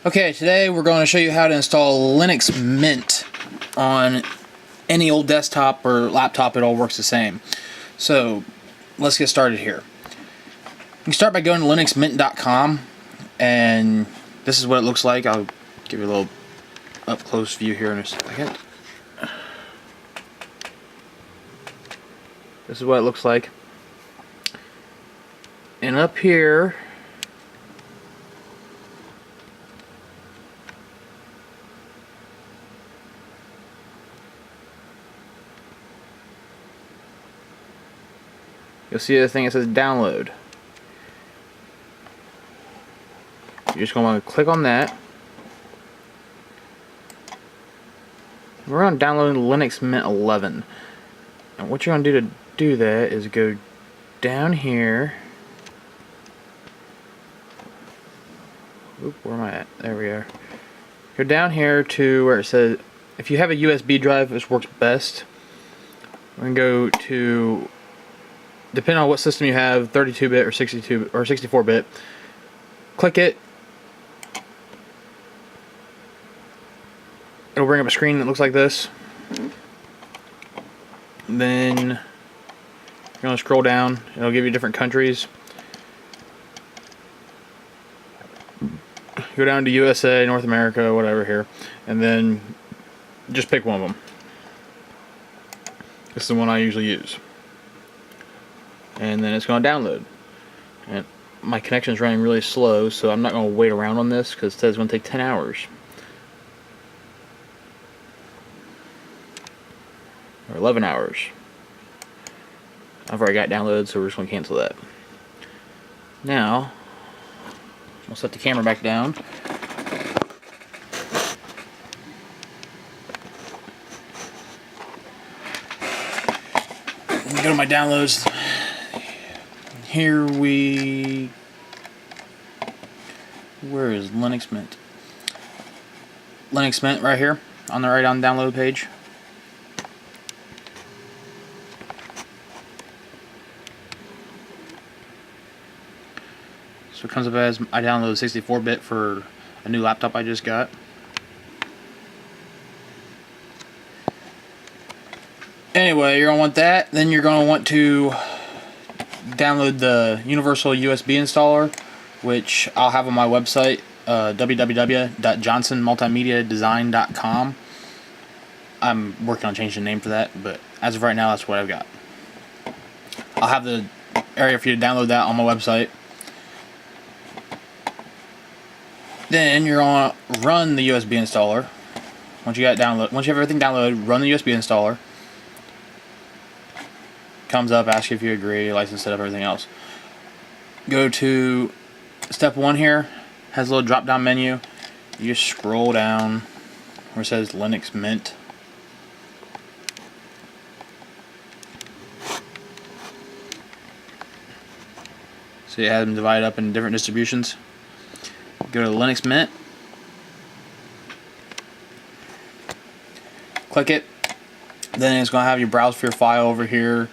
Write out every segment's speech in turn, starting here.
Okay, today we're going to show you how to install Linux Mint on any old desktop or laptop. It all works the same. So let's get started here. You can start by going to linuxmint.com, and this is what it looks like. I'll give you a little up close view here in a second. This is what it looks like. And up here, you'll see the thing that says download. You're just going to click on that. We're going to download Linux Mint 11. And what you're going to do that is go down here. Oop, where am I at? There we are. Go down here to where it says, if you have a USB drive, this works best. We're going to go to, depending on what system you have, 32-bit or 62 or 64-bit. Click it. It'll bring up a screen that looks like this. Then you're going to scroll down. It'll give you different countries. Go down to USA, North America, whatever here, and then just pick one of them. This is the one I usually use. And then it's going to download. And my connection is running really slow, so I'm not going to wait around on this because it says it's going to take 10 hours. Or 11 hours. I've already got downloaded, so we're just going to cancel that. Now, I'll set the camera back down. Let me go to my downloads. Here where is Linux Mint? Linux Mint right here on the right on the download page. So it comes up as I downloaded 64-bit for a new laptop I just got. Anyway, you're going to want that. Then you're going to want to download the Universal USB installer, which I'll have on my website, www.johnsonmultimediadesign.com. I'm working on changing the name for that, but as of right now, that's what I've got. I'll have the area for you to download that on my website. Then you're gonna run the USB installer. Once you have everything downloaded, run the USB installer. Comes up, asks you if you agree, license setup, everything else. Go to step 1 here. Has a little drop down menu. You just scroll down where it says Linux Mint. So you have them divided up in different distributions. Go to Linux Mint. Click it. Then it's going to have you browse for your file over here.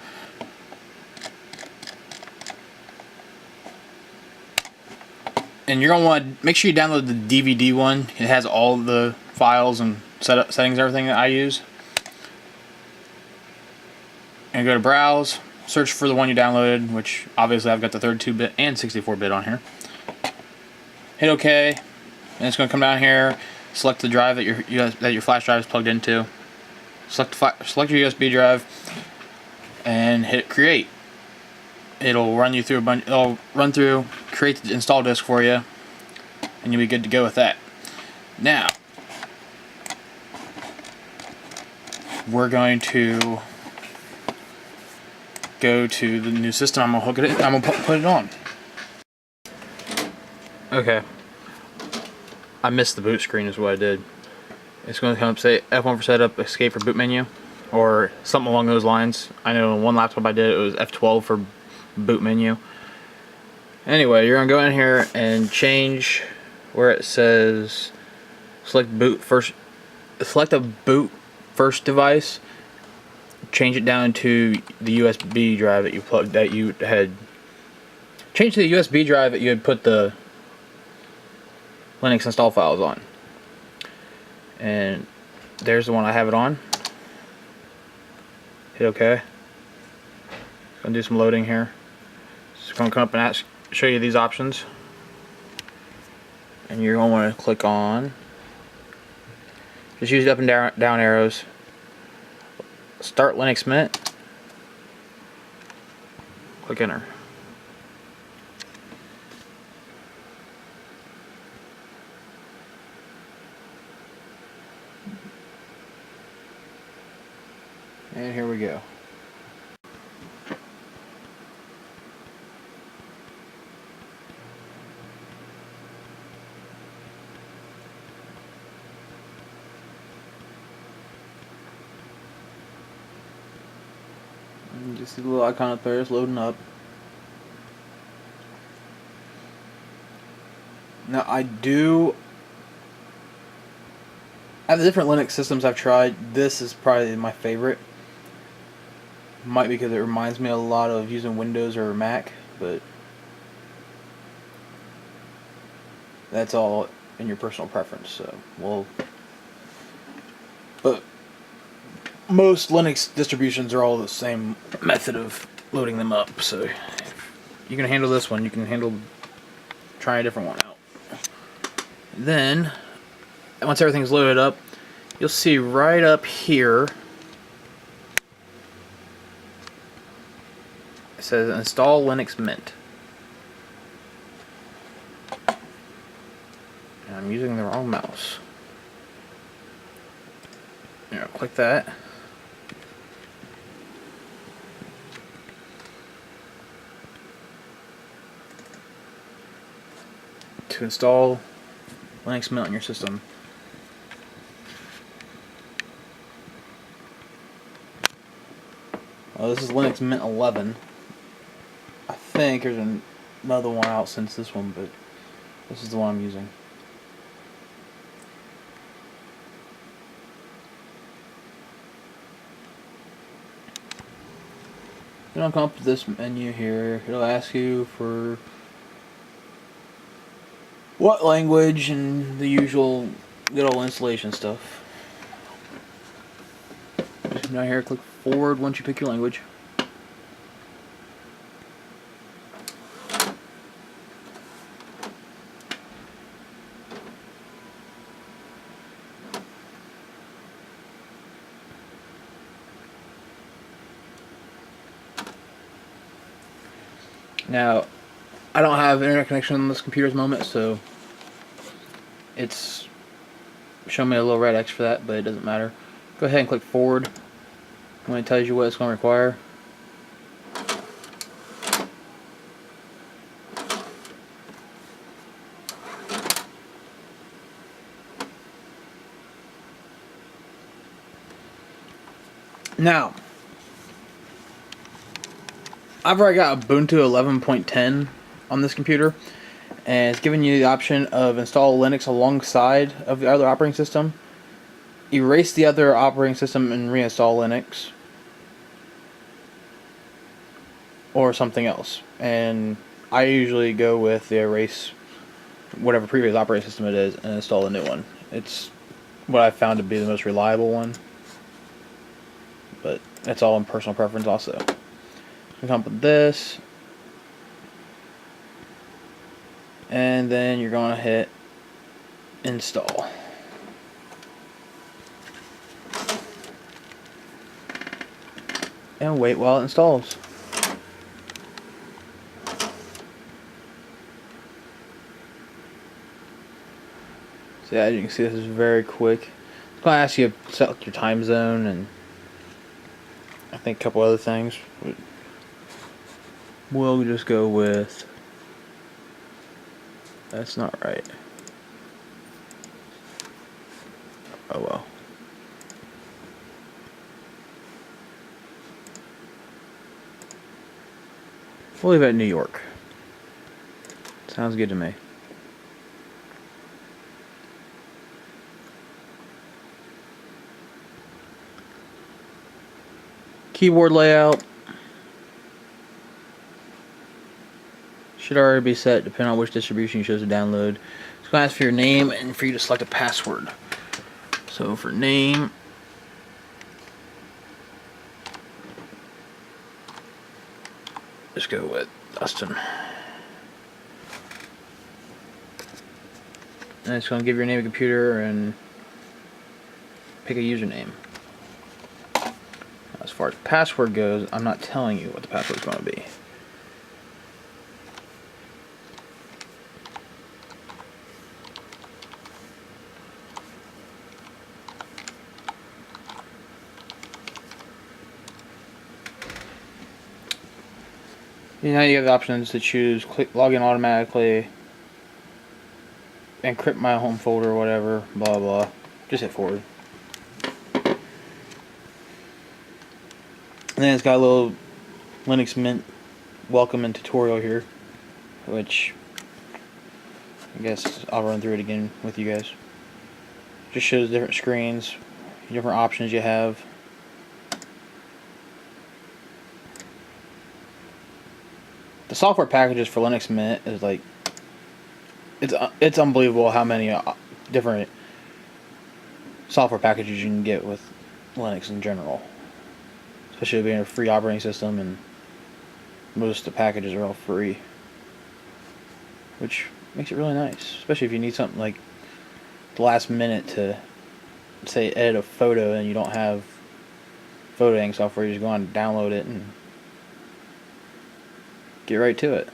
And you're going to want to make sure you download the DVD one. It has all the files and settings and everything that I use. And go to Browse. Search for the one you downloaded, which obviously I've got the 32-bit and 64-bit on here. Hit OK, and it's going to come down here. Select the drive that your flash drive is plugged into. Select your USB drive, and hit Create. It'll run you through create the install disk for you, and you'll be good to go with that. Now, we're going to go to the new system. I'm gonna put it on. Okay, I missed the boot screen is what I did. It's going to come up say F1 for setup, escape for boot menu, or something along those lines. I know on one laptop I did it was F12 for boot menu. Anyway, you're going to go in here and change where it says select a boot first device. Change it down to the USB drive that you had. Change to the USB drive that you had put the Linux install files on. And there's the one I have it on. Hit OK. Gonna do some loading here. Just gonna come up and show you these options. And you're gonna want to click on. Just use the up and down arrows. Start Linux Mint. Click enter. And here we go. And just see the little icon up there is loading up. Now out of the different Linux systems I've tried, this is probably my favorite. Might be because it reminds me a lot of using Windows or Mac, but that's all in your personal preference. So, but most Linux distributions are all the same method of loading them up. So, if you can handle this one, you can try a different one out. Then, once everything's loaded up, you'll see right up here it says install Linux Mint. And I'm using the wrong mouse. Click that. To install Linux Mint on your system. Well, this is Linux Mint 11. I think there's another one out since this one, but this is the one I'm using. Then I'll come up to this menu here. It'll ask you for what language and the usual good old installation stuff. Just down here, click forward once you pick your language. Now, I don't have internet connection on this computer at the moment, so it's showing me a little red X for that, but it doesn't matter. Go ahead and click forward when it tells you what it's going to require. Now, I've already got Ubuntu 11.10 on this computer, and it's giving you the option of install Linux alongside of the other operating system, erase the other operating system and reinstall Linux, or something else. And I usually go with the erase whatever previous operating system it is and install a new one. It's what I found to be the most reliable one, but it's all in personal preference also. Come up with this, and then you're going to hit install. And wait while it installs. So yeah, as you can see, this is very quick. It's going to ask you to select your time zone and I think a couple other things. We'll just go with, that's not right. Oh well. We'll leave it at New York. Sounds good to me. Keyboard layout should already be set depending on which distribution you choose to download. It's going to ask for your name and for you to select a password. So for name, just go with Dustin. And it's going to give your name and computer and pick a username. As far as password goes, I'm not telling you what the password is going to be. Now you have the options to choose click login automatically, encrypt my home folder, whatever, blah blah. Just hit forward. And then it's got a little Linux Mint welcome and tutorial here, which I guess I'll run through it again with you guys. Just shows different screens, different options you have. The software packages for Linux Mint is like, it's unbelievable how many different software packages you can get with Linux in general. Especially being a free operating system, and most of the packages are all free, which makes it really nice. Especially if you need something like the last minute to, say, edit a photo and you don't have photo editing software. You just go on and download it and get right to it.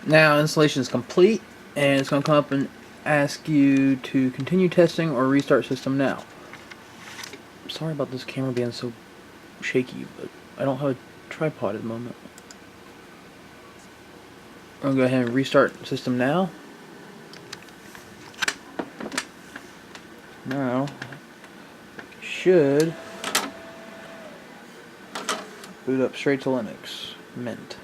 Now installation is complete, and it's going to come up and ask you to continue testing or restart system now. Sorry about this camera being so shaky, but I don't have a tripod at the moment. I'm going to go ahead and restart system now. Now, should boot up straight to Linux Mint.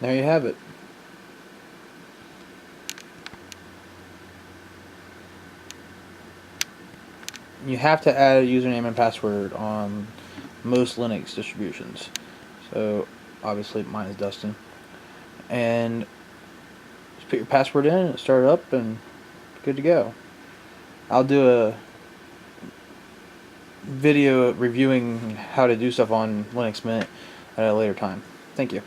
There you have it. You have to add a username and password on most Linux distributions. So obviously mine is Dustin. And just put your password in and start it up and good to go. I'll do a video reviewing how to do stuff on Linux Mint at a later time. Thank you.